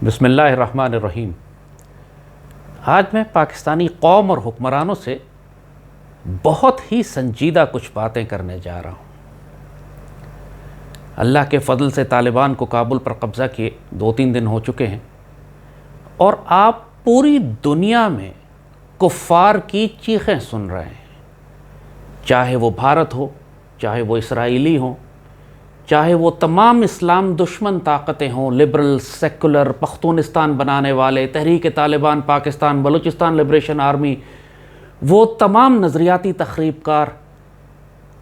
بسم اللہ الرحمن الرحیم۔ آج میں پاکستانی قوم اور حکمرانوں سے بہت ہی سنجیدہ کچھ باتیں کرنے جا رہا ہوں۔ اللہ کے فضل سے طالبان کو کابل پر قبضہ کیے 2-3 دن ہو چکے ہیں، اور آپ پوری دنیا میں کفار کی چیخیں سن رہے ہیں، چاہے وہ بھارت ہو، چاہے وہ اسرائیلی ہوں، چاہے وہ تمام اسلام دشمن طاقتیں ہوں، لبرل، سیکولر، پختونستان بنانے والے، تحریک طالبان پاکستان، بلوچستان لبریشن آرمی، وہ تمام نظریاتی تخریب کار،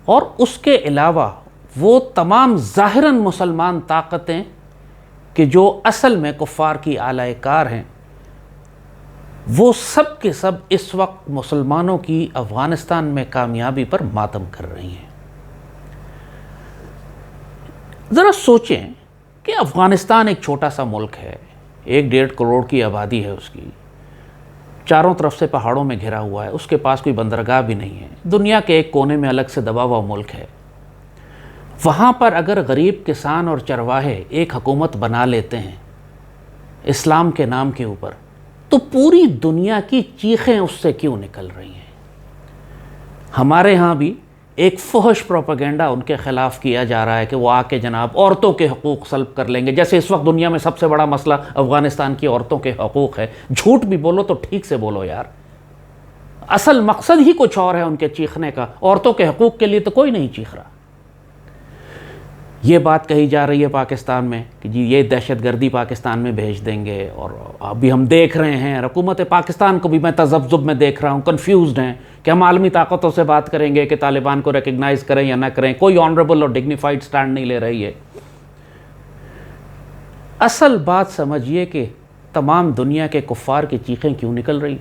اور اس کے علاوہ وہ تمام ظاہراً مسلمان طاقتیں کہ جو اصل میں کفار کی اعلی کار ہیں، وہ سب کے سب اس وقت مسلمانوں کی افغانستان میں کامیابی پر ماتم کر رہی ہیں۔ ذرا سوچیں کہ افغانستان ایک چھوٹا سا ملک ہے، 1-1.5 کروڑ کی آبادی ہے اس کی، چاروں طرف سے پہاڑوں میں گھرا ہوا ہے، اس کے پاس کوئی بندرگاہ بھی نہیں ہے، دنیا کے ایک کونے میں الگ سے دبا ہوا ملک ہے۔ وہاں پر اگر غریب کسان اور چرواہے ایک حکومت بنا لیتے ہیں اسلام کے نام کے اوپر، تو پوری دنیا کی چیخیں اس سے کیوں نکل رہی ہیں؟ ہمارے ہاں بھی ایک فحش پروپیگنڈا ان کے خلاف کیا جا رہا ہے کہ وہ آ کے جناب عورتوں کے حقوق سلب کر لیں گے، جیسے اس وقت دنیا میں سب سے بڑا مسئلہ افغانستان کی عورتوں کے حقوق ہے۔ جھوٹ بھی بولو تو ٹھیک سے بولو یار، اصل مقصد ہی کچھ اور ہے ان کے چیخنے کا، عورتوں کے حقوق کے لیے تو کوئی نہیں چیخ رہا۔ یہ بات کہی جا رہی ہے پاکستان میں کہ جی یہ دہشت گردی پاکستان میں بھیج دیں گے، اور ابھی ہم دیکھ رہے ہیں حکومت پاکستان کو بھی میں تذبذب میں دیکھ رہا ہوں، کنفیوزڈ ہیں کہ ہم عالمی طاقتوں سے بات کریں گے کہ طالبان کو ریکگنائز کریں یا نہ کریں، کوئی آنریبل اور ڈگنیفائڈ سٹینڈ نہیں لے رہی ہے۔ اصل بات سمجھیے کہ تمام دنیا کے کفار کی چیخیں کیوں نکل رہی،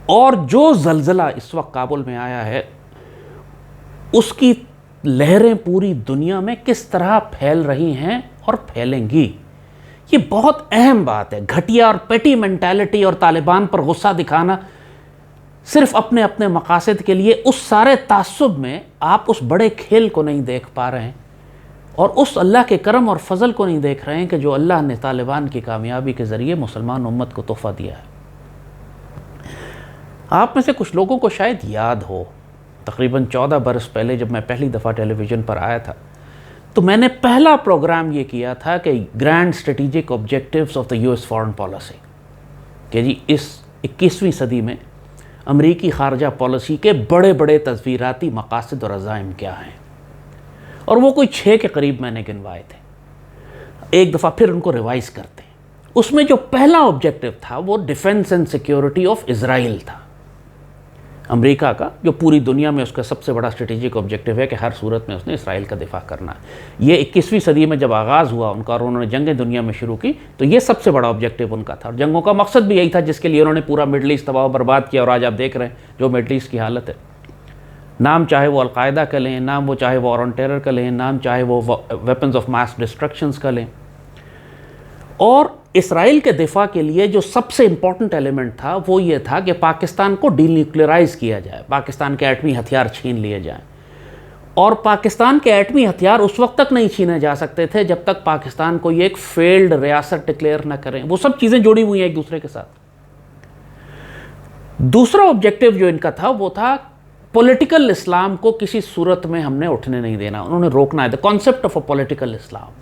اور جو زلزلہ اس وقت کابل میں آیا ہے اس کی لہریں پوری دنیا میں کس طرح پھیل رہی ہیں اور پھیلیں گی، یہ بہت اہم بات ہے۔ گھٹیا اور پیٹی مینٹالٹی اور طالبان پر غصہ دکھانا صرف اپنے اپنے مقاصد کے لیے، اس سارے تعصب میں آپ اس بڑے کھیل کو نہیں دیکھ پا رہے ہیں، اور اس اللہ کے کرم اور فضل کو نہیں دیکھ رہے ہیں کہ جو اللہ نے طالبان کی کامیابی کے ذریعے مسلمان امت کو تحفہ دیا ہے۔ آپ میں سے کچھ لوگوں کو شاید یاد ہو، تقریباً 14 برس پہلے جب میں پہلی دفعہ ٹیلی ویژن پر آیا تھا تو میں نے پہلا پروگرام یہ کیا تھا کہ grand strategic objectives of the US foreign policy, کہ جی اس 21ویں صدی میں امریکی خارجہ پالیسی کے بڑے بڑے تصویراتی مقاصد اور عزائم کیا ہیں، اور وہ کوئی 6 کے قریب میں نے گنوائے تھے۔ ایک دفعہ پھر ان کو ریوائز کرتے ہیں۔ اس میں جو پہلا آبجیکٹیو تھا وہ defence and security of Israel تھا، امریکہ کا، جو پوری دنیا میں اس کا سب سے بڑا اسٹریٹجک آبجیکٹیو ہے کہ ہر صورت میں اس نے اسرائیل کا دفاع کرنا ہے۔ یہ 21ویں صدی میں جب آغاز ہوا ان کا اور انہوں نے جنگیں دنیا میں شروع کی تو یہ سب سے بڑا آبجیکٹیو ان کا تھا، اور جنگوں کا مقصد بھی یہی تھا جس کے لیے انہوں نے پورا مڈل ایسٹ تباہ و برباد کیا، اور آج آپ دیکھ رہے ہیں جو مڈل ایسٹ کی حالت ہے، نام چاہے وہ القاعدہ کا لیں، نام وہ چاہے وہ وار آن ٹیرر کا لیں، نام چاہے وہ ویپنز آف ماس ڈسٹرکشنز کا لیں۔ اور اسرائیل کے دفاع کے لیے جو سب سے امپورٹنٹ ایلیمنٹ تھا وہ یہ تھا کہ پاکستان کو ڈی نیوکلیئرائز کیا جائے، پاکستان کے ایٹمی ہتھیار چھین لیے جائیں، اور پاکستان کے ایٹمی ہتھیار اس وقت تک نہیں چھینے جا سکتے تھے جب تک پاکستان کو یہ ایک فیلڈ ریاست ڈکلیئر نہ کریں۔ وہ سب چیزیں جڑی ہوئی ہیں ایک دوسرے کے ساتھ۔ دوسرا آبجیکٹیو جو ان کا تھا وہ تھا پولیٹیکل اسلام کو کسی صورت میں ہم نے اٹھنے نہیں دینا، انہوں نے روکنا ہے، the concept of a political Islam.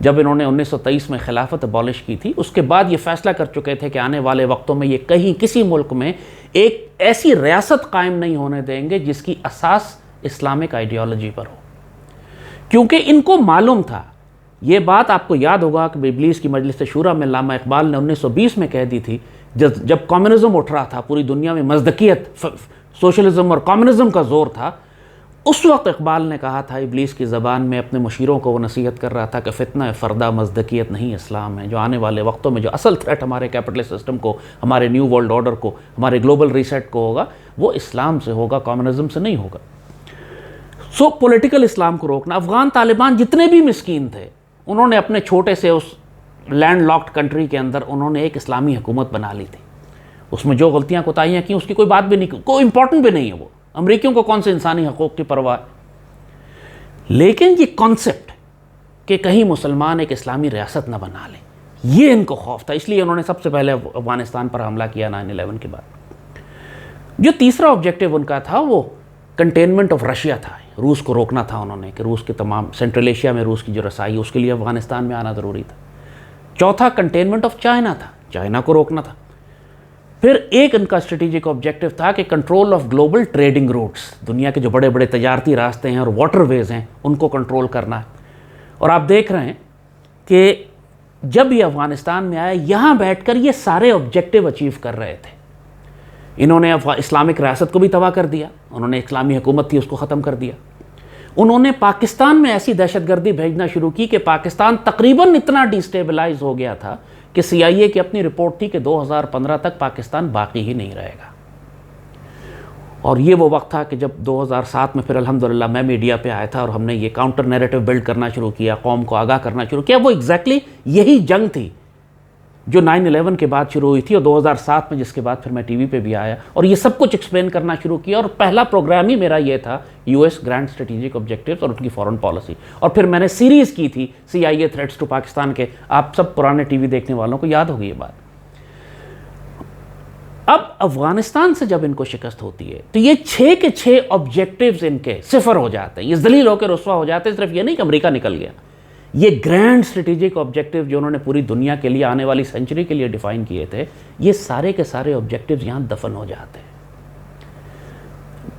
جب انہوں نے 1923 میں خلافت ابالش کی تھی، اس کے بعد یہ فیصلہ کر چکے تھے کہ آنے والے وقتوں میں یہ کہیں کسی ملک میں ایک ایسی ریاست قائم نہیں ہونے دیں گے جس کی اساس اسلامک آئیڈیالوجی پر ہو، کیونکہ ان کو معلوم تھا، یہ بات آپ کو یاد ہوگا کہ ابلیس کی مجلس شورا میں علامہ اقبال نے 1920 میں کہہ دی تھی، جب کمیونزم اٹھ رہا تھا پوری دنیا میں، مزدکیت، سوشلزم اور کمیونزم کا زور تھا، اس وقت اقبال نے کہا تھا ابلیس کی زبان میں اپنے مشیروں کو وہ نصیحت کر رہا تھا کہ فتنہ فردہ مزدکیت نہیں اسلام ہے، جو آنے والے وقتوں میں جو اصل تھریٹ ہمارے کیپٹلسٹ سسٹم کو، ہمارے نیو ورلڈ آرڈر کو، ہمارے گلوبل ریسیٹ کو ہوگا، وہ اسلام سے ہوگا، کمیونزم سے نہیں ہوگا۔ سو پولیٹیکل اسلام کو روکنا۔ افغان طالبان جتنے بھی مسکین تھے انہوں نے اپنے چھوٹے سے اس لینڈ لاکڈ کنٹری کے اندر انہوں نے ایک اسلامی حکومت بنا لی تھی، اس میں جو غلطیاں کوتاہیاں کی اس کی کوئی بات بھی نہیں، کوئی امپورٹنٹ بھی نہیں ہے، وہ امریکیوں کو کون سے انسانی حقوق کی پرواہ ہے۔ لیکن یہ کانسیپٹ کہ کہیں مسلمان ایک اسلامی ریاست نہ بنا لیں، یہ ان کو خوف تھا، اس لیے انہوں نے سب سے پہلے افغانستان پر حملہ کیا 9/11 کے بعد۔ جو تیسرا آبجیکٹیو ان کا تھا وہ کنٹینمنٹ آف رشیا تھا، روس کو روکنا تھا انہوں نے، کہ روس کے تمام سینٹرل ایشیا میں روس کی جو رسائی ہے اس کے لیے افغانستان میں آنا ضروری تھا۔ چوتھا کنٹینمنٹ آف چائنا تھا، چائنا کو روکنا تھا۔ پھر ایک ان کا اسٹریٹجک آبجیکٹیو تھا کہ control of global trading roots, دنیا کے جو بڑے بڑے تجارتی راستے ہیں اور واٹر ویز ہیں ان کو کنٹرول کرنا ہے۔ اور آپ دیکھ رہے ہیں کہ جب یہ افغانستان میں آیا یہاں بیٹھ کر یہ سارے آبجیکٹیو اچیو کر رہے تھے۔ انہوں نے اسلامک ریاست کو بھی تباہ کر دیا، انہوں نے اسلامی حکومت تھی اس کو ختم کر دیا۔ انہوں نے پاکستان میں ایسی دہشت گردی بھیجنا شروع کی کہ پاکستان تقریباً اتنا ڈیسٹیبلائز ہو گیا تھا کہ CIA کی اپنی رپورٹ تھی کہ 2015 تک پاکستان باقی ہی نہیں رہے گا۔ اور یہ وہ وقت تھا کہ جب 2007 میں پھر الحمدللہ میں میڈیا پہ آیا تھا اور ہم نے یہ کاؤنٹر نیریٹو بلڈ کرنا شروع کیا، قوم کو آگاہ کرنا شروع کیا۔ وہ ایگزیکٹلی یہی جنگ تھی جو 9/11 کے بعد شروع ہوئی تھی، اور 2007 میں جس کے بعد پھر میں TV پہ بھی آیا اور یہ سب کچھ ایکسپلین کرنا شروع کیا۔ اور پہلا پروگرام ہی میرا یہ تھا US گرینڈ اسٹریٹجک آبجیکٹیوز اور ان کی فورن پالیسی، اور پھر میں نے سیریز کی تھی CIA تھریٹس ٹو پاکستان کے۔ آپ سب پرانے TV دیکھنے والوں کو یاد ہوگی یہ بات۔ اب افغانستان سے جب ان کو شکست ہوتی ہے تو یہ 6 کے 6 آبجیکٹیوز ان کے صفر ہو جاتے ہیں، یہ ذلیل ہو کے رسوا ہو جاتے ہیں۔ صرف یہ نہیں کہ امریکہ نکل گیا، یہ گرینڈ اسٹریٹجک آبجیکٹیو جو انہوں نے پوری دنیا کے لیے آنے والی سینچری کے لیے ڈیفائن کیے تھے، یہ سارے کے سارے آبجیکٹیوز یہاں دفن ہو جاتے ہیں۔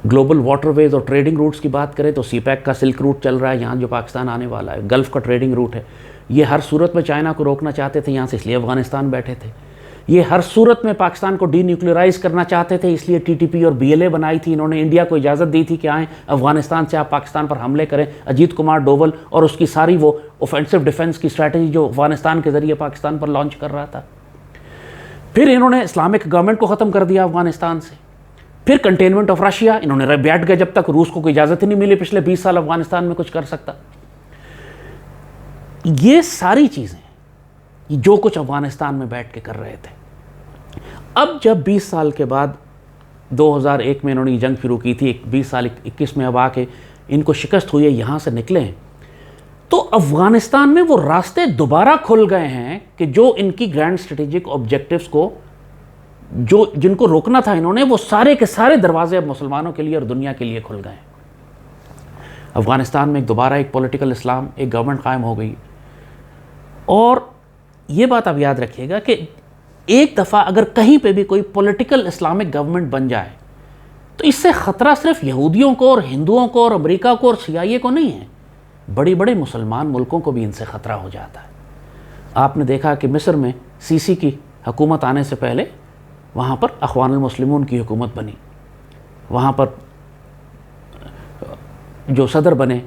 گلوبل واٹر ویز اور ٹریڈنگ روٹس کی بات کریں تو CPEC کا سلک روٹ چل رہا ہے یہاں جو پاکستان آنے والا ہے، گلف کا ٹریڈنگ روٹ ہے۔ یہ ہر صورت میں چائنا کو روکنا چاہتے تھے یہاں سے، اس لیے افغانستان بیٹھے تھے۔ یہ ہر صورت میں پاکستان کو ڈی نیوکلیئرائز کرنا چاہتے تھے، اس لیے TTP اور BLA بنائی تھی۔ انہوں نے انڈیا کو اجازت دی تھی کہ آئیں افغانستان سے آپ پاکستان پر حملے کریں۔ اجیت کمار ڈوول اور اس کی ساری وہ اوفینسو ڈیفنس کی اسٹریٹجی جو افغانستان کے ذریعے پاکستان پر لانچ کر رہا تھا۔ پھر انہوں نے اسلامک گورنمنٹ کو ختم کر دیا افغانستان سے۔ پھر کنٹینمنٹ آف رشیا، انہوں نے بیٹھ گئے جب تک روس کو کوئی اجازت ہی نہیں ملی پچھلے 20 سال افغانستان میں کچھ کر سکتا۔ یہ ساری چیزیں جو کچھ افغانستان میں بیٹھ کے کر رہے تھے، اب جب 20 سال کے بعد 2001 میں انہوں نے یہ جنگ شروع کی تھی، 20 سال 21 میں اب آ کے ان کو شکست ہوئی ہے، یہاں سے نکلے ہیں، تو افغانستان میں وہ راستے دوبارہ کھل گئے ہیں کہ جو ان کی گرینڈ اسٹریٹجک آبجیکٹیوز کو جن کو روکنا تھا انہوں نے، وہ سارے کے سارے دروازے اب مسلمانوں کے لیے اور دنیا کے لیے کھل گئے ہیں۔ افغانستان میں دوبارہ ایک پولیٹیکل اسلام، ایک گورنمنٹ قائم ہو گئی۔ اور یہ بات آپ یاد رکھیے گا کہ ایک دفعہ اگر کہیں پہ بھی کوئی پولیٹیکل اسلامک گورنمنٹ بن جائے تو اس سے خطرہ صرف یہودیوں کو اور ہندوؤں کو اور امریکہ کو اور CIA کو نہیں ہے، بڑی بڑے مسلمان ملکوں کو بھی ان سے خطرہ ہو جاتا ہے۔ آپ نے دیکھا کہ مصر میں CC کی حکومت آنے سے پہلے وہاں پر اخوان المسلمون کی حکومت بنی، وہاں پر جو صدر بنے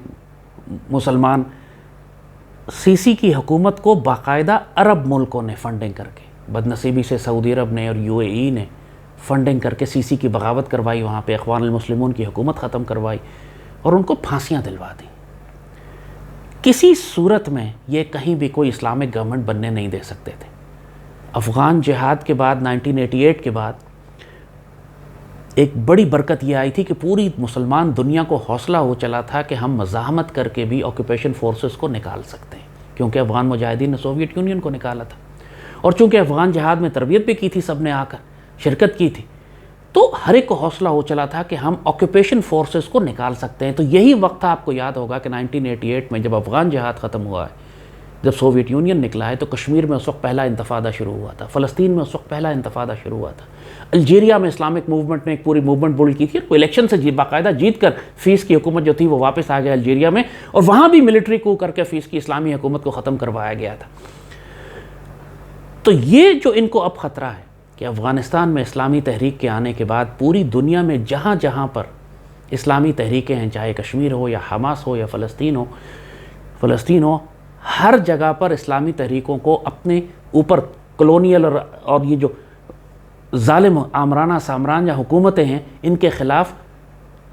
مسلمان، CC کی حکومت کو باقاعدہ عرب ملکوں نے فنڈنگ کر کے، بدنصیبی سے سعودی عرب نے اور UAE نے فنڈنگ کر کے CC کی بغاوت کروائی، وہاں پہ اخوان المسلمون کی حکومت ختم کروائی اور ان کو پھانسیاں دلوا دی۔ کسی صورت میں یہ کہیں بھی کوئی اسلامک گورنمنٹ بننے نہیں دے سکتے تھے۔ افغان جہاد کے بعد 1988 کے بعد ایک بڑی برکت یہ آئی تھی کہ پوری مسلمان دنیا کو حوصلہ ہو چلا تھا کہ ہم مزاحمت کر کے بھی آکوپیشن فورسز کو نکال سکتے ہیں، کیونکہ افغان مجاہدین نے سوویت یونین کو نکالا تھا، اور چونکہ افغان جہاد میں تربیت بھی کی تھی، سب نے آ کر شرکت کی تھی، تو ہر ایک کو حوصلہ ہو چلا تھا کہ ہم آکوپیشن فورسز کو نکال سکتے ہیں۔ تو یہی وقت تھا، آپ کو یاد ہوگا کہ 1988 میں جب افغان جہاد ختم ہوا ہے، جب سوویت یونین نکلا ہے، تو کشمیر میں اس وقت پہلا انتفاضہ شروع ہوا تھا، فلسطین میں اس وقت پہلا انتفاضہ شروع ہوا تھا، الجیریا میں اسلامک موومنٹ نے ایک پوری موومنٹ بلڈ کی تھی، وہ الیکشن سے باقاعدہ جیت کر فیس کی حکومت جو تھی وہ واپس آ گیا الجیریا میں، اور وہاں بھی ملٹری کو کر کے فیس کی اسلامی حکومت کو ختم کروایا گیا تھا۔ تو یہ جو ان کو اب خطرہ ہے کہ افغانستان میں اسلامی تحریک کے آنے کے بعد پوری دنیا میں جہاں جہاں پر اسلامی تحریکیں ہیں، چاہے کشمیر ہو یا حماس ہو یا فلسطین ہو، ہر جگہ پر اسلامی تحریکوں کو اپنے اوپر کلونیل اور یہ جو ظالم آمرانہ سامران یا حکومتیں ہیں ان کے خلاف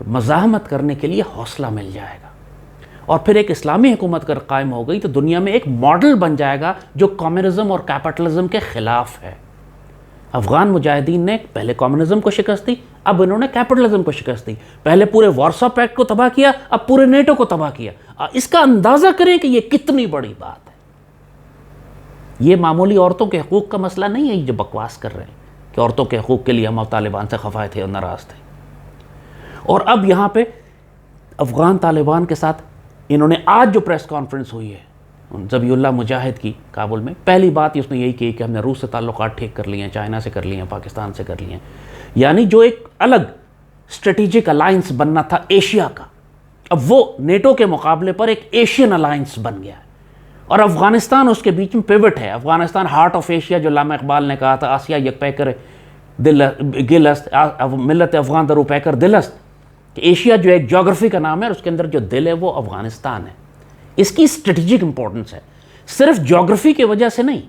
مزاحمت کرنے کے لیے حوصلہ مل جائے گا، اور پھر ایک اسلامی حکومت اگر قائم ہو گئی تو دنیا میں ایک ماڈل بن جائے گا جو کمیونزم اور کیپٹلزم کے خلاف ہے۔ افغان مجاہدین نے پہلے کمیونزم کو شکست دی، اب انہوں نے کیپٹلزم کو شکست دی، پہلے پورے وارسا پیکٹ کو تباہ کیا، اب پورے نیٹو کو تباہ کیا۔ اس کا اندازہ کریں کہ یہ کتنی بڑی بات ہے۔ یہ معمولی عورتوں کے حقوق کا مسئلہ نہیں ہے جو بکواس کر رہے ہیں کہ عورتوں کے حقوق کے لیے ہم طالبان سے خفا تھے اور ناراض تھے. اور اب یہاں پہ افغان طالبان کے ساتھ انہوں نے آج جو پریس کانفرنس ہوئی ہے ذبیح اللہ مجاہد کی کابل میں، پہلی بات اس نے یہی کی کہ ہم نے روس سے تعلقات ٹھیک کر لیے ہیں، چائنا سے کر لیے ہیں، پاکستان سے کر لیے ہیں. یعنی جو ایک الگ اسٹریٹجک الائنس بننا تھا ایشیا کا، اب وہ نیٹو کے مقابلے پر ایک ایشین الائنس بن گیا ہے. اور افغانستان اس کے بیچ میں پیوٹ ہے. افغانستان ہارٹ آف ایشیا، جو علامہ اقبال نے کہا تھا، آسیا یک پیکر گل است، ملت افغان درو پیکر دل است، کہ ایشیا جو ایک جغرافی کا نام ہے اور اس کے اندر جو دل ہے وہ افغانستان ہے. اس کی اسٹریٹجک امپورٹنس ہے، صرف جغرافی کی وجہ سے نہیں،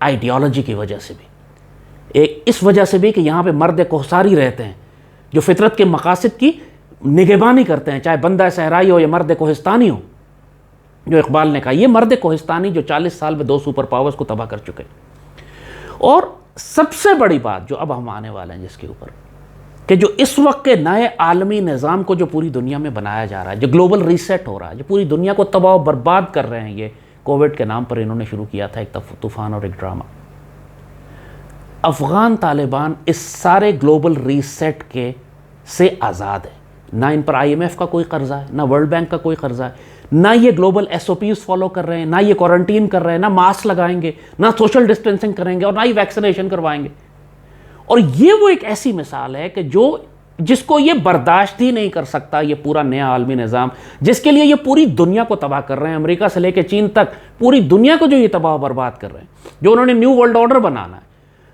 آئیڈیالوجی کی وجہ سے بھی، اس وجہ سے بھی کہ یہاں پہ مرد کوہساری رہتے ہیں جو فطرت کے مقاصد کی نگہبانی کرتے ہیں، چاہے بندہ صحرائی ہو یا مرد کوہستانی ہو. جو اقبال نے کہا، یہ مرد کوہستانی جو 40 سال میں 2 سپر پاورز کو تباہ کر چکے. اور سب سے بڑی بات جو اب ہم آنے والے ہیں جس کے اوپر، کہ جو اس وقت کے نئے عالمی نظام کو جو پوری دنیا میں بنایا جا رہا ہے، جو گلوبل ریسیٹ ہو رہا ہے، جو پوری دنیا کو تباہ و برباد کر رہے ہیں، یہ کووڈ کے نام پر انہوں نے شروع کیا تھا ایک طوفان اور ایک ڈرامہ. افغان طالبان اس سارے گلوبل ریسیٹ کے سے آزاد ہے. نہ ان پر IMF کا کوئی قرضہ ہے، نہ ورلڈ بینک کا کوئی قرضہ ہے، نہ یہ گلوبل SOPs فالو کر رہے ہیں، نہ یہ کوارنٹین کر رہے ہیں، نہ ماسک لگائیں گے، نہ سوشل ڈسٹینسنگ کریں گے، اور نہ ہی ویکسینیشن کروائیں گے. اور یہ وہ ایک ایسی مثال ہے کہ جس کو یہ برداشت ہی نہیں کر سکتا یہ پورا نیا عالمی نظام، جس کے لیے یہ پوری دنیا کو تباہ کر رہے ہیں، امریکہ سے لے کے چین تک پوری دنیا کو جو یہ تباہ و برباد کر رہے ہیں، جو انہوں نے نیو ورلڈ آرڈر بنانا ہے.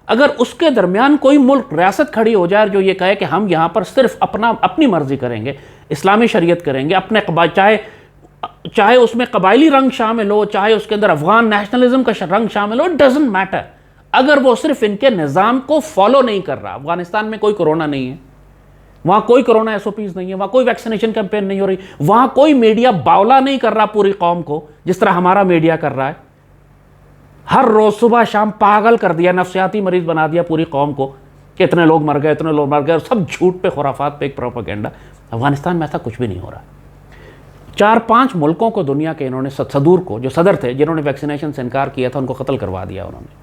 اگر اس کے درمیان کوئی ملک ریاست کھڑی ہو جائے جو یہ کہے کہ ہم یہاں پر صرف اپنی مرضی کریں گے، اسلامی شریعت کریں گے، اپنے چاہے اس میں قبائلی رنگ شامل ہو، چاہے اس کے اندر افغان نیشنلزم کا رنگ شامل ہو، اٹ ڈزنٹ میٹر. اگر وہ صرف ان کے نظام کو فالو نہیں کر رہا. افغانستان میں کوئی کورونا نہیں ہے، وہاں کوئی کورونا SOPs نہیں ہے، وہاں کوئی ویکسینیشن کیمپین نہیں ہو رہی، وہاں کوئی میڈیا باولا نہیں کر رہا پوری قوم کو جس طرح ہمارا میڈیا کر رہا ہے. ہر روز صبح شام پاگل کر دیا، نفسیاتی مریض بنا دیا پوری قوم کو کہ اتنے لوگ مر گئے، اتنے لوگ مر گئے، اور سب جھوٹ پہ، خرافات پہ، ایک پروپیگنڈا. افغانستان میں ایسا کچھ بھی نہیں ہو رہا. 4-5 ملکوں کو دنیا کے انہوں نے صدور کو، جو صدر تھے جنہوں نے ویکسینیشن سے انکار کیا تھا، ان کو قتل کروا دیا انہوں نے.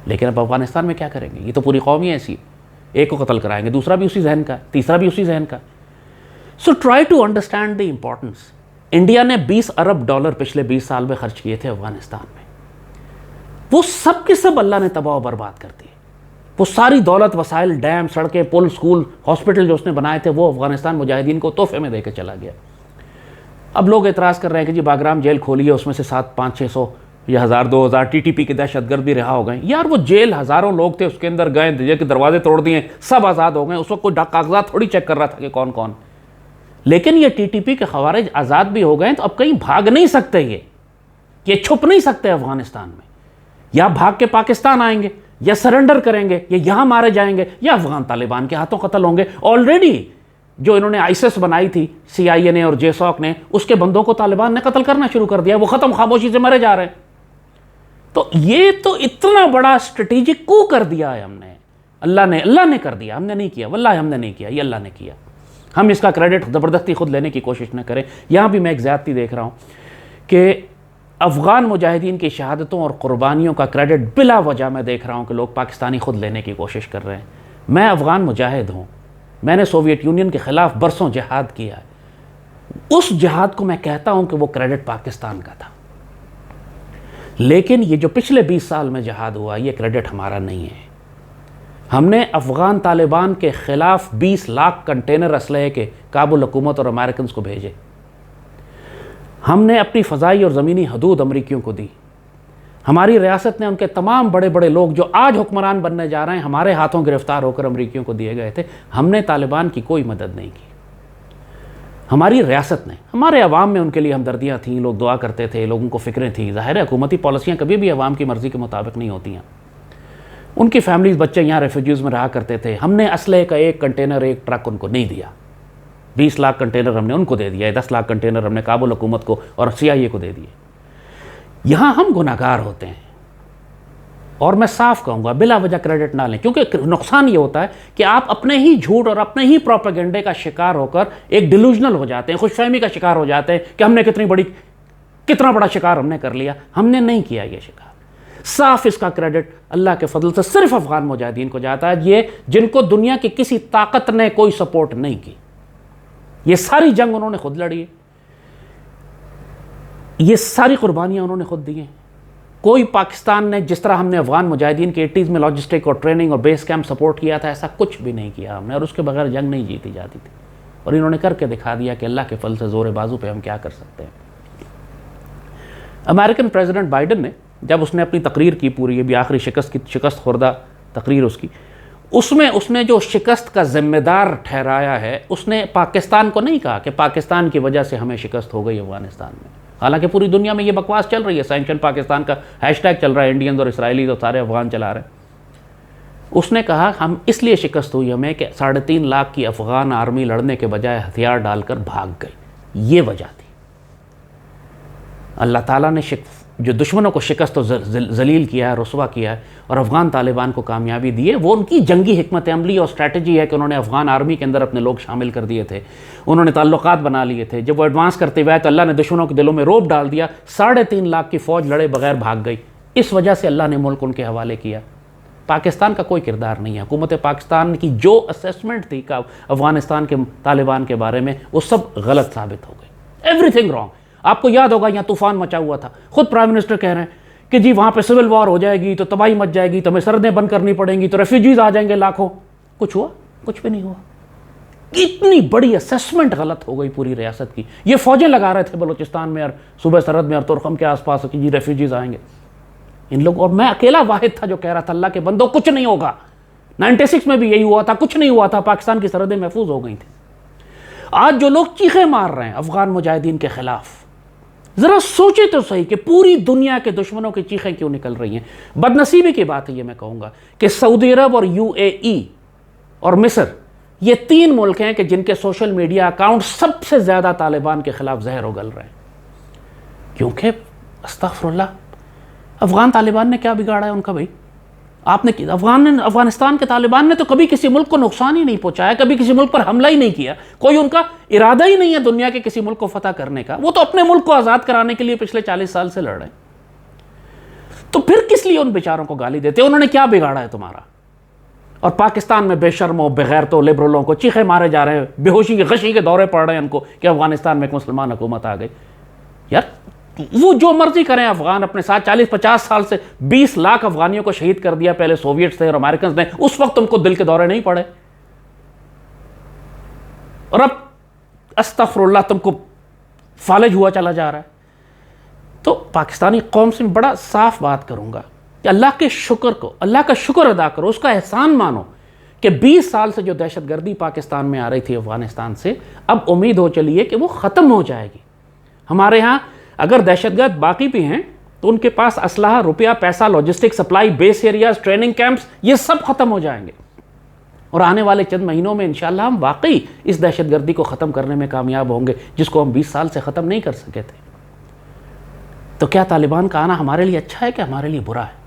لیکن اب افغانستان میں کیا کریں گے؟ یہ تو پوری قوم ہی ایسی ہے، ایک کو قتل کرائیں گے، دوسرا بھی اسی ذہن کا، تیسرا بھی اسی ذہن کا. So try to understand the importance. India نے $20 ارب پچھلے 20 سال میں خرچ کیے تھے افغانستان میں. وہ سب کے سب اللہ نے تباہ و برباد کر دیے. وہ ساری دولت، وسائل، ڈیم، سڑکیں، پل، سکول، ہاسپٹل جو اس نے بنائے تھے، وہ افغانستان مجاہدین کو تحفے میں دے کے چلا گیا. اب لوگ اعتراض کر رہے ہیں کہ جی باگرام جیل کھولی ہے، اس میں سے 500-600 یا 1000-2000 TTP کے دہشت گرد بھی رہا ہو گئے. یار وہ جیل ہزاروں لوگ تھے، اس کے اندر گئے، جیل کے دروازے توڑ دیے، سب آزاد ہو گئے. اس وقت کوئی کاغذات تھوڑی چیک کر رہا تھا کہ کون کون. لیکن یہ TTP کے خوارج آزاد بھی ہو گئے تو اب کہیں بھاگ نہیں سکتے، یہ چھپ نہیں سکتے افغانستان میں. یا بھاگ کے پاکستان آئیں گے، یا سرنڈر کریں گے، یا یہاں مارے جائیں گے، یا افغان طالبان کے ہاتھوں قتل ہوں گے. آلریڈی جو انہوں نے ISIS بنائی تھی، CIA نے اور JSOC نے، اس کے بندوں کو طالبان نے قتل کرنا شروع کر دیا. وہ ختم خاموشی سے مرے جا رہے ہیں. تو یہ تو اتنا بڑا اسٹریٹجک کو کر دیا ہے ہم نے. اللہ نے کر دیا، ہم نے نہیں کیا. واللہ ہم نے نہیں کیا، یہ اللہ نے کیا. ہم اس کا کریڈٹ زبردستی خود لینے کی کوشش نہ کریں. یہاں بھی میں ایک زیادتی دیکھ رہا ہوں کہ افغان مجاہدین کی شہادتوں اور قربانیوں کا کریڈٹ بلا وجہ میں دیکھ رہا ہوں کہ لوگ پاکستانی خود لینے کی کوشش کر رہے ہیں. میں افغان مجاہد ہوں، میں نے سوویت یونین کے خلاف برسوں جہاد کیا ہے. اس جہاد کو میں کہتا ہوں کہ وہ کریڈٹ پاکستان کا تھا. لیکن یہ جو پچھلے 20 سال میں جہاد ہوا، یہ کریڈٹ ہمارا نہیں ہے. ہم نے افغان طالبان کے خلاف 20 لاکھ کنٹینر اسلحے کے کابل حکومت اور امریکنز کو بھیجے. ہم نے اپنی فضائی اور زمینی حدود امریکیوں کو دی. ہماری ریاست نے ان کے تمام بڑے بڑے لوگ جو آج حکمران بننے جا رہے ہیں، ہمارے ہاتھوں گرفتار ہو کر امریکیوں کو دیے گئے تھے. ہم نے طالبان کی کوئی مدد نہیں کی. ہماری ریاست نے، ہمارے عوام میں ان کے لیے ہمدردیاں تھیں، لوگ دعا کرتے تھے، لوگوں کو فکریں تھیں. ظاہر ہے حکومتی پالیسیاں کبھی بھی عوام کی مرضی کے مطابق نہیں ہوتی ہیں. ان کی فیملیز، بچے یہاں ریفیوجیز میں رہا کرتے تھے. ہم نے اسلحے کا ایک کنٹینر، ایک ٹرک ان کو نہیں دیا. 20 لاکھ کنٹینر ہم نے ان کو دے دیا، 10 لاکھ کنٹینر ہم نے کابل حکومت کو اور CIA کو دے دیے. یہاں ہم گناہگار ہوتے ہیں. اور میں صاف کہوں گا بلا وجہ کریڈٹ نہ لیں، کیونکہ نقصان یہ ہوتا ہے کہ آپ اپنے ہی جھوٹ اور اپنے ہی پروپیگنڈے کا شکار ہو کر ایک ڈیلوژنل ہو جاتے ہیں، خوش فہمی کا شکار ہو جاتے ہیں کہ ہم نے کتنی بڑی کتنا بڑا شکار ہم نے کر لیا. ہم نے نہیں کیا یہ شکار. صاف اس کا کریڈٹ اللہ کے فضل سے صرف افغان مجاہدین کو جاتا ہے, یہ جن کو دنیا کی کسی طاقت نے کوئی سپورٹ نہیں کی. یہ ساری جنگ انہوں نے خود لڑی ہے, یہ ساری قربانیاں انہوں نے خود دی ہیں. کوئی پاکستان نے جس طرح ہم نے افغان مجاہدین کے 80s میں لاجسٹک اور ٹریننگ اور بیس کیمپ سپورٹ کیا تھا, ایسا کچھ بھی نہیں کیا ہم نے, اور اس کے بغیر جنگ نہیں جیتی جاتی تھی. اور انہوں نے کر کے دکھا دیا کہ اللہ کے فضل سے زور بازو پہ ہم کیا کر سکتے ہیں. امریکن پریزیڈنٹ بائیڈن نے جب اس نے اپنی تقریر کی پوری, یہ بھی آخری شکست خوردہ تقریر اس کی, اس نے جو شکست کا ذمہ دار ٹھہرایا ہے, اس نے پاکستان کو نہیں کہا کہ پاکستان کی وجہ سے ہمیں شکست ہو گئی افغانستان میں. حالانکہ پوری دنیا میں یہ بکواس چل رہی ہے, سینکشن پاکستان کا ہیش ٹیگ چل رہا ہے, انڈینز اور اسرائیلی تو سارے افغان چلا رہے ہیں. اس نے کہا ہم اس لیے شکست ہوئی ہمیں کہ 3.5 لاکھ کی افغان آرمی لڑنے کے بجائے ہتھیار ڈال کر بھاگ گئی, یہ وجہ تھی. اللہ تعالیٰ نے جو دشمنوں کو شکست و ذلیل کیا ہے, رسوا کیا ہے, اور افغان طالبان کو کامیابی دی ہے, وہ ان کی جنگی حکمت عملی اور اسٹریٹجی ہے کہ انہوں نے افغان آرمی کے اندر اپنے لوگ شامل کر دیے تھے, انہوں نے تعلقات بنا لیے تھے. جب وہ ایڈوانس کرتے ہوئے تو اللہ نے دشمنوں کے دلوں میں رعب ڈال دیا, 3.5 لاکھ کی فوج لڑے بغیر بھاگ گئی. اس وجہ سے اللہ نے ملک ان کے حوالے کیا. پاکستان کا کوئی کردار نہیں ہے. حکومت پاکستان کی جو اسیسمنٹ تھی افغانستان کے طالبان کے بارے میں, وہ سب غلط ثابت ہو گئی. Every thing wrong. آپ کو یاد ہوگا یہاں طوفان مچا ہوا تھا, خود پرائم منسٹر کہہ رہے ہیں کہ جی وہاں پہ سول وار ہو جائے گی تو تباہی مچ جائے گی, تو ہمیں سرحدیں بند کرنی پڑیں گی, تو ریفیوجیز آ جائیں گے لاکھوں. کچھ ہوا؟ کچھ بھی نہیں ہوا. اتنی بڑی اسیسمنٹ غلط ہو گئی پوری ریاست کی. یہ فوجیں لگا رہے تھے بلوچستان میں اور صوبہ سرحد میں اور ترخم کے آس پاس کہ جی ریفیوجیز آئیں گے. ان لوگ, اور میں اکیلا واحد تھا جو کہہ رہا تھا اللہ کے بندو کچھ نہیں ہوگا. 96 میں بھی یہی ہوا تھا, کچھ نہیں ہوا تھا, پاکستان کی سرحدیں محفوظ ہو گئی تھیں. آج جو لوگ چیخیں مار رہے ہیں افغان مجاہدین کے خلاف, ذرا سوچے تو صحیح کہ پوری دنیا کے دشمنوں کی چیخیں کیوں نکل رہی ہیں. بدنصیبی کی بات ہے یہ میں کہوں گا کہ سعودی عرب اور UAE اور مصر, یہ 3 ملک ہیں کہ جن کے سوشل میڈیا اکاؤنٹ سب سے زیادہ طالبان کے خلاف زہر اگل رہے ہیں. کیونکہ استغفر اللہ, افغان طالبان نے کیا بگاڑا ہے ان کا بھائی؟ آپ نے افغانستان کے طالبان نے تو کبھی کسی ملک کو نقصان ہی نہیں پہنچایا, کبھی کسی ملک پر حملہ ہی نہیں کیا, کوئی ان کا ارادہ ہی نہیں ہے دنیا کے کسی ملک کو فتح کرنے کا. وہ تو اپنے ملک کو آزاد کرانے کے لیے پچھلے 40 سال سے لڑ رہے ہیں. تو پھر کس لیے ان بیچاروں کو گالی دیتے؟ انہوں نے کیا بگاڑا ہے تمہارا؟ اور پاکستان میں بے شرموں, بغیرتوں, لبرلوں کو چیخے مارے جا رہے ہیں, بے ہوشی کے غشی کے دورے پڑ رہے ہیں ان کو کہ افغانستان میں ایک مسلمان حکومت آ گئی. یار وہ جو مرضی کریں افغان, اپنے ساتھ 40-50 سال سے 20 لاکھ افغانیوں کو شہید کر دیا, پہلے سوویٹس تھے اور امریکنز نے, اس وقت ان کو دل کے دورے نہیں پڑے, اور اب استغفر اللہ تم کو فالج ہوا چلا جا رہا ہے. تو پاکستانی قوم سے بڑا صاف بات کروں گا کہ اللہ کے شکر کو, اللہ کا شکر ادا کرو, اس کا احسان مانو کہ 20 سال سے جو دہشت گردی پاکستان میں آ رہی تھی افغانستان سے, اب امید ہو چلی ہے کہ وہ ختم ہو جائے گی. ہمارے ہاں اگر دہشت گرد باقی بھی ہیں تو ان کے پاس اسلحہ, روپیہ, پیسہ, لاجسٹک سپلائی, بیس ایریاز, ٹریننگ کیمپس, یہ سب ختم ہو جائیں گے. اور آنے والے چند مہینوں میں انشاءاللہ ہم واقعی اس دہشت گردی کو ختم کرنے میں کامیاب ہوں گے جس کو ہم 20 سال سے ختم نہیں کر سکے تھے. تو کیا طالبان کا آنا ہمارے لیے اچھا ہے کہ ہمارے لیے برا ہے؟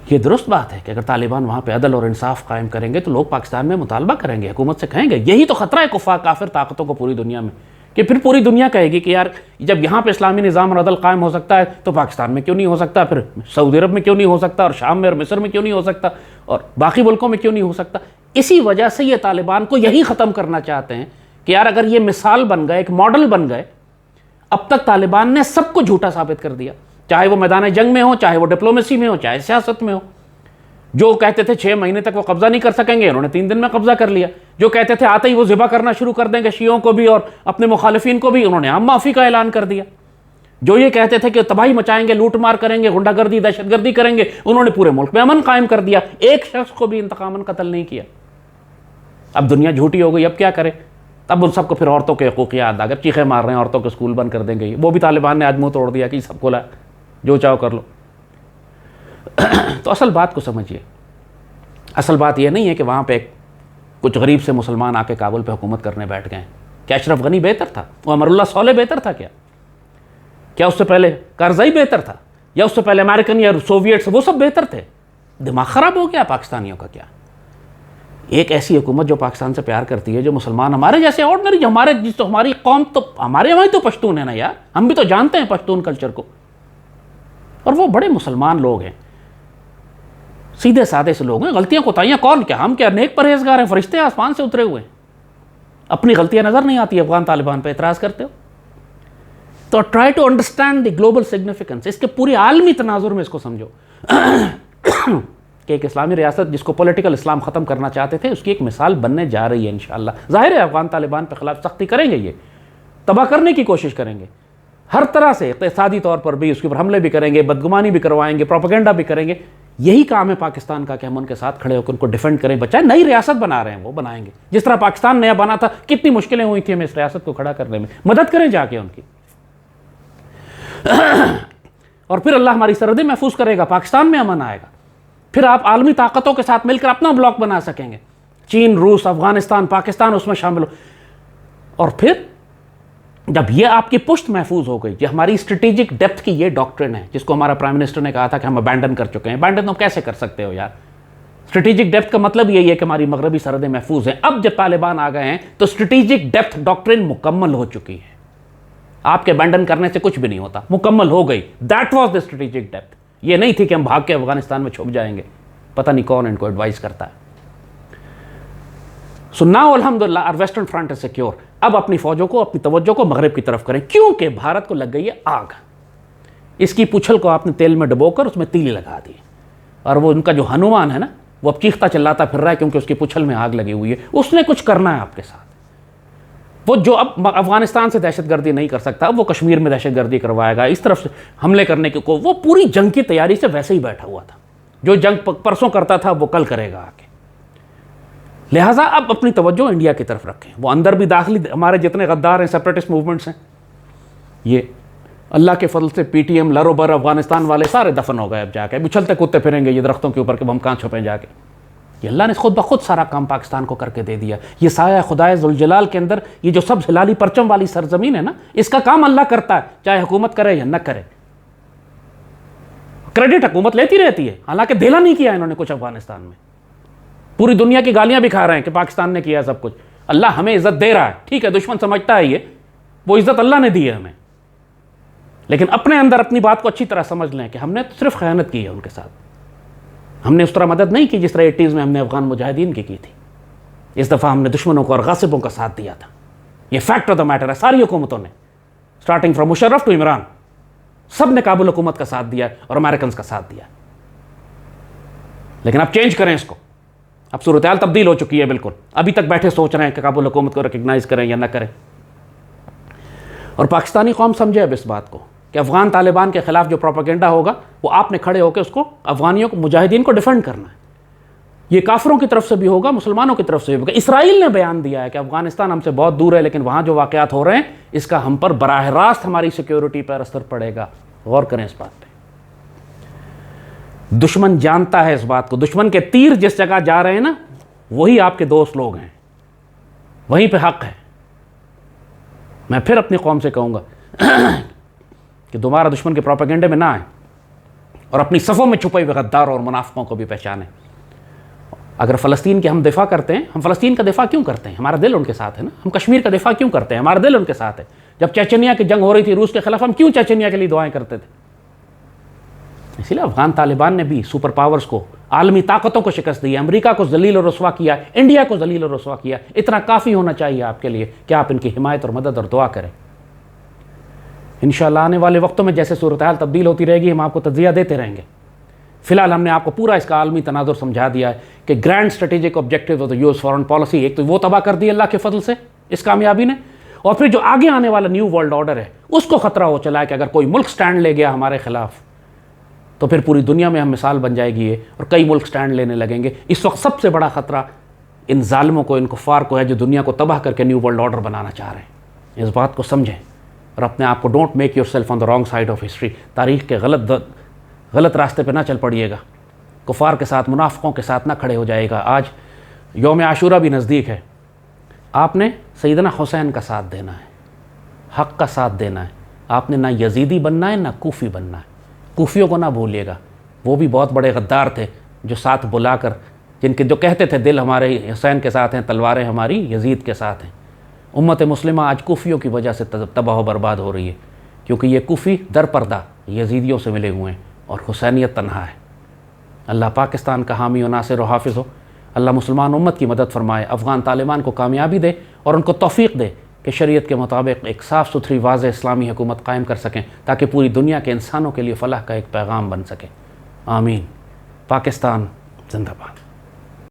یہ درست بات ہے کہ اگر طالبان وہاں پہ عدل اور انصاف قائم کریں گے تو لوگ پاکستان میں مطالبہ کریں گے, حکومت سے کہیں گے. یہی تو خطرہ ہے کافر طاقتوں کو پوری دنیا میں, کہ پھر پوری دنیا کہے گی کہ یار جب یہاں پہ اسلامی نظام اور عدل قائم ہو سکتا ہے تو پاکستان میں کیوں نہیں ہو سکتا, پھر سعودی عرب میں کیوں نہیں ہو سکتا, اور شام میں اور مصر میں کیوں نہیں ہو سکتا, اور باقی ملکوں میں کیوں نہیں ہو سکتا. اسی وجہ سے یہ طالبان کو یہی ختم کرنا چاہتے ہیں کہ یار اگر یہ مثال بن گئے, ایک ماڈل بن گئے. اب تک طالبان نے سب کو جھوٹا ثابت کر دیا, چاہے وہ میدان جنگ میں ہو, چاہے وہ ڈپلومیسی میں ہو, چاہے سیاست میں ہو. جو کہتے تھے 6 مہینے تک وہ قبضہ نہیں کر سکیں گے, انہوں نے 3 دن میں قبضہ کر لیا. جو کہتے تھے آتے ہی وہ ذبح کرنا شروع کر دیں گے شیعوں کو بھی اور اپنے مخالفین کو بھی, انہوں نے عام معافی کا اعلان کر دیا. جو یہ کہتے تھے کہ تباہی مچائیں گے, لوٹ مار کریں گے, غنڈہ گردی, دہشت گردی کریں گے, انہوں نے پورے ملک میں امن قائم کر دیا. ایک شخص کو بھی انتقاماً قتل نہیں کیا. اب دنیا جھوٹی ہو گئی, اب کیا کرے؟ اب ان سب کو پھر عورتوں کے حقوق یاد آ گئے, چیخے مار رہے ہیں عورتوں کے اسکول بند کر دیں گے. وہ بھی طالبان نے آج منہ توڑ دیا کہ سب کو لا, جو چاہو کر لو. تو اصل بات کو سمجھیے. اصل بات یہ نہیں ہے کہ وہاں پہ کچھ غریب سے مسلمان آ کے کابل پہ حکومت کرنے بیٹھ گئے. کیا اشرف غنی بہتر تھا؟ وہ امر اللہ صالح بہتر تھا؟ کیا اس سے پہلے کارزائی بہتر تھا؟ یا اس سے پہلے امریکن یا سوویٹس وہ سب بہتر تھے؟ دماغ خراب ہو گیا پاکستانیوں کا کیا؟ ایک ایسی حکومت جو پاکستان سے پیار کرتی ہے، جو مسلمان ہمارے جیسے آرڈنری، جو ہماری قوم، تو ہمارے وہاں تو پشتون ہے نا یار، ہم بھی تو جانتے ہیں پشتون کلچر کو، اور وہ بڑے مسلمان لوگ ہیں، سیدھے سادے سے لوگ ہیں. غلطیاں کوتاہیاں کون کیا، ہم کیا نیک پرہیزگار ہیں، فرشتے آسمان سے اترے ہوئے ہیں. اپنی غلطیاں نظر نہیں آتی، افغان طالبان پہ اعتراض کرتے ہو. تو try to understand the global significance, اس کے پوری عالمی تناظر میں اس کو سمجھو کہ ایک اسلامی ریاست جس کو پولیٹیکل اسلام ختم کرنا چاہتے تھے، اس کی ایک مثال بننے جا رہی ہے انشاءاللہ. ظاہر ہے افغان طالبان پہ خلاف سختی کریں گے، یہ تباہ کرنے کی کوشش کریں گے ہر طرح سے، اقتصادی طور پر بھی اس کے اوپر حملے بھی کریں گے، بدگمانی بھی کروائیں گے، پروپیگنڈا بھی کریں گے. یہی کام ہے پاکستان کا کہ ہم ان کے ساتھ کھڑے ہو کر ان کو ڈیفینڈ کریں. بچائے نئی ریاست بنا رہے ہیں، وہ بنائیں گے جس طرح پاکستان نیا بنا تھا. کتنی مشکلیں ہوئی تھیں ہمیں اس ریاست کو کھڑا کرنے میں، مدد کریں جا کے ان کی. اور پھر اللہ ہماری سرحدیں محفوظ کرے گا، پاکستان میں امن آئے گا. پھر آپ عالمی طاقتوں کے ساتھ مل کر اپنا بلاک بنا سکیں گے، چین، روس، افغانستان، پاکستان اس میں شامل ہو. اور پھر جب یہ آپ کی پشت محفوظ ہو گئی، یہ ہماری اسٹریٹجک ڈیپتھ کی یہ ڈاکٹرن ہے جس کو ہمارا پرائم منسٹر نے کہا تھا کہ ہم ابینڈن کر چکے ہیں. ابینڈن تم کیسے کر سکتے ہو یار؟ اسٹریٹجک ڈیپتھ کا مطلب یہی ہے کہ ہماری مغربی سرحدیں محفوظ ہیں. اب جب طالبان آ گئے ہیں تو اسٹریٹجک ڈیپتھ ڈاکٹرن مکمل ہو چکی ہے. آپ کے ابینڈن کرنے سے کچھ بھی نہیں ہوتا، مکمل ہو گئی. That was the strategic depth. یہ نہیں تھی کہ ہم بھاگ کے افغانستان میں چھپ جائیں گے. پتہ نہیں کون ان کو ایڈوائز کرتا ہے. سو ناؤ الحمدللہ our western front is secure. اب اپنی فوجوں کو، اپنی توجہ کو مغرب کی طرف کریں، کیونکہ بھارت کو لگ گئی ہے آگ. اس کی پوچھل کو آپ نے تیل میں ڈبو کر اس میں تیلی لگا دی، اور وہ ان کا جو ہنومان ہے نا، وہ اب چیختا چلاتا پھر رہا ہے کیونکہ اس کی پوچھل میں آگ لگی ہوئی ہے. اس نے کچھ کرنا ہے آپ کے ساتھ. وہ جو اب افغانستان سے دہشت گردی نہیں کر سکتا، اب وہ کشمیر میں دہشت گردی کروائے گا. اس طرف سے حملے کرنے کو وہ پوری جنگ کی تیاری سے ویسے ہی بیٹھا ہوا تھا. جو جنگ پرسوں کرتا تھا وہ کل کرے گا آ کے. لہٰذا اب اپنی توجہ انڈیا کی طرف رکھیں. وہ اندر بھی داخلی ہمارے جتنے غدار ہیں، سیپریٹسٹ موومنٹس ہیں، یہ اللہ کے فضل سے پی ٹی ایم، لرو بر، افغانستان والے سارے دفن ہو گئے. اب جا کے اچھلتے کودتے پھریں گے یہ درختوں کے اوپر کہ ہم کہاں چھپیں جا کے. یہ اللہ نے خود بخود سارا کام پاکستان کو کر کے دے دیا. یہ سایہ خدائے ذوالجلال کے اندر یہ جو سب ہلالی پرچم والی سرزمین ہے نا، اس کا کام اللہ کرتا ہے، چاہے حکومت کرے یا نہ کرے. کریڈٹ حکومت لیتی رہتی ہے، حالانکہ دھیلا نہیں کیا انہوں نے کچھ افغانستان میں. پوری دنیا کی گالیاں بھی کھا رہے ہیں کہ پاکستان نے کیا سب کچھ. اللہ ہمیں عزت دے رہا ہے، ٹھیک ہے، دشمن سمجھتا ہے یہ، وہ عزت اللہ نے دی ہے ہمیں. لیکن اپنے اندر اپنی بات کو اچھی طرح سمجھ لیں کہ ہم نے صرف خیانت کی ہے ان کے ساتھ. ہم نے اس طرح مدد نہیں کی جس طرح 80s میں ہم نے افغان مجاہدین کی تھی. اس دفعہ ہم نے دشمنوں کو اور غاصبوں کا ساتھ دیا تھا. یہ فیکٹ آف دا میٹر ہے. ساری حکومتوں نے، starting from Musharraf to Imran, سب نے کابل حکومت کا ساتھ دیا اور امریکنز کا ساتھ دیا. لیکن اب چینج کریں اس کو. اب صورتحال تبدیل ہو چکی ہے بالکل. ابھی تک بیٹھے سوچ رہے ہیں کہ کابل حکومت کو ریکگنائز کریں یا نہ کریں. اور پاکستانی قوم سمجھے اب اس بات کو کہ افغان طالبان کے خلاف جو پروپیگنڈا ہوگا وہ آپ نے کھڑے ہو کے اس کو، افغانیوں کو، مجاہدین کو ڈیفینڈ کرنا ہے. یہ کافروں کی طرف سے بھی ہوگا، مسلمانوں کی طرف سے بھی ہوگا. اسرائیل نے بیان دیا ہے کہ افغانستان ہم سے بہت دور ہے، لیکن وہاں جو واقعات ہو رہے ہیں اس کا ہم پر براہ راست ہماری سیکیورٹی پر اثر پڑے گا. غور کریں اس بات پہ. دشمن جانتا ہے اس بات کو. دشمن کے تیر جس جگہ جا رہے ہیں نا، وہی آپ کے دوست لوگ ہیں، وہیں پہ حق ہے. میں پھر اپنی قوم سے کہوں گا کہ دوبارہ دشمن کے پروپیگنڈے میں نہ آئیں اور اپنی صفوں میں چھپے ہوئے غداروں اور منافقوں کو بھی پہچانیں. اگر فلسطین کے ہم دفاع کرتے ہیں، ہم فلسطین کا دفاع کیوں کرتے ہیں؟ ہمارا دل ان کے ساتھ ہے نا. ہم کشمیر کا دفاع کیوں کرتے ہیں؟ ہمارا دل ان کے ساتھ ہے. جب چیچنیا کی جنگ ہو رہی تھی روس کے خلاف، ہم کیوں چیچنیا کے لیے دعائیں کرتے تھے؟ اسی لیے افغان طالبان نے بھی سپر پاورز کو، عالمی طاقتوں کو شکست دی ہے، امریکہ کو ذلیل و رسوا کیا، انڈیا کو ذلیل و رسوا کیا. اتنا کافی ہونا چاہیے آپ کے لیے کہ آپ ان کی حمایت اور مدد اور دعا کریں. انشاءاللہ آنے والے وقتوں میں جیسے صورتحال تبدیل ہوتی رہے گی، ہم آپ کو تجزیہ دیتے رہیں گے. فی الحال ہم نے آپ کو پورا اس کا عالمی تناظر سمجھا دیا ہے کہ grand strategic objective of the U S foreign policy, ایک تو وہ تباہ کر دی اللہ کے فضل سے اس کامیابی نے، اور پھر جو آگے آنے والا نیو ورلڈ آرڈر ہے اس کو خطرہ ہو چلا ہے کہ اگر کوئی ملک سٹینڈ لے گیا ہمارے خلاف تو پھر پوری دنیا میں ہم مثال بن جائے گی یہ، اور کئی ملک سٹینڈ لینے لگیں گے. اس وقت سب سے بڑا خطرہ ان ظالموں کو، ان کفار کو ہے جو دنیا کو تباہ کر کے نیو ورلڈ آرڈر بنانا چاہ رہے ہیں. اس بات کو سمجھیں اور اپنے آپ کو don't make your self on the wrong side of history. تاریخ کے غلط راستے پہ نہ چل پڑیے گا. کفار کے ساتھ، منافقوں کے ساتھ نہ کھڑے ہو جائے گا. آج یوم عاشورہ بھی نزدیک ہے. آپ نے سیدنا حسین کا ساتھ دینا ہے، حق کا ساتھ دینا ہے. آپ نے نہ یزیدی بننا ہے نہ کوفی بننا ہے. کوفیوں کو نہ بھولیے گا، وہ بھی بہت بڑے غدار تھے جو ساتھ بلا کر جن کے جو کہتے تھے دل ہمارے حسین کے ساتھ ہیں، تلواریں ہماری یزید کے ساتھ ہیں۔ امت مسلمہ آج کوفیوں کی وجہ سے تباہ و برباد ہو رہی ہے، کیونکہ یہ کوفی در پردہ یزیدیوں سے ملے ہوئے ہیں اور حسینیت تنہا ہے۔ اللہ پاکستان کا حامی و ناصر و حافظ ہو، اللہ مسلمان امت کی مدد فرمائے، افغان طالبان کو کامیابی دے اور ان کو توفیق دے کہ شریعت کے مطابق ایک صاف ستھری واضح اسلامی حکومت قائم کر سکیں تاکہ پوری دنیا کے انسانوں کے لیے فلاح کا ایک پیغام بن سکے۔ آمین۔ پاکستان زندہ باد۔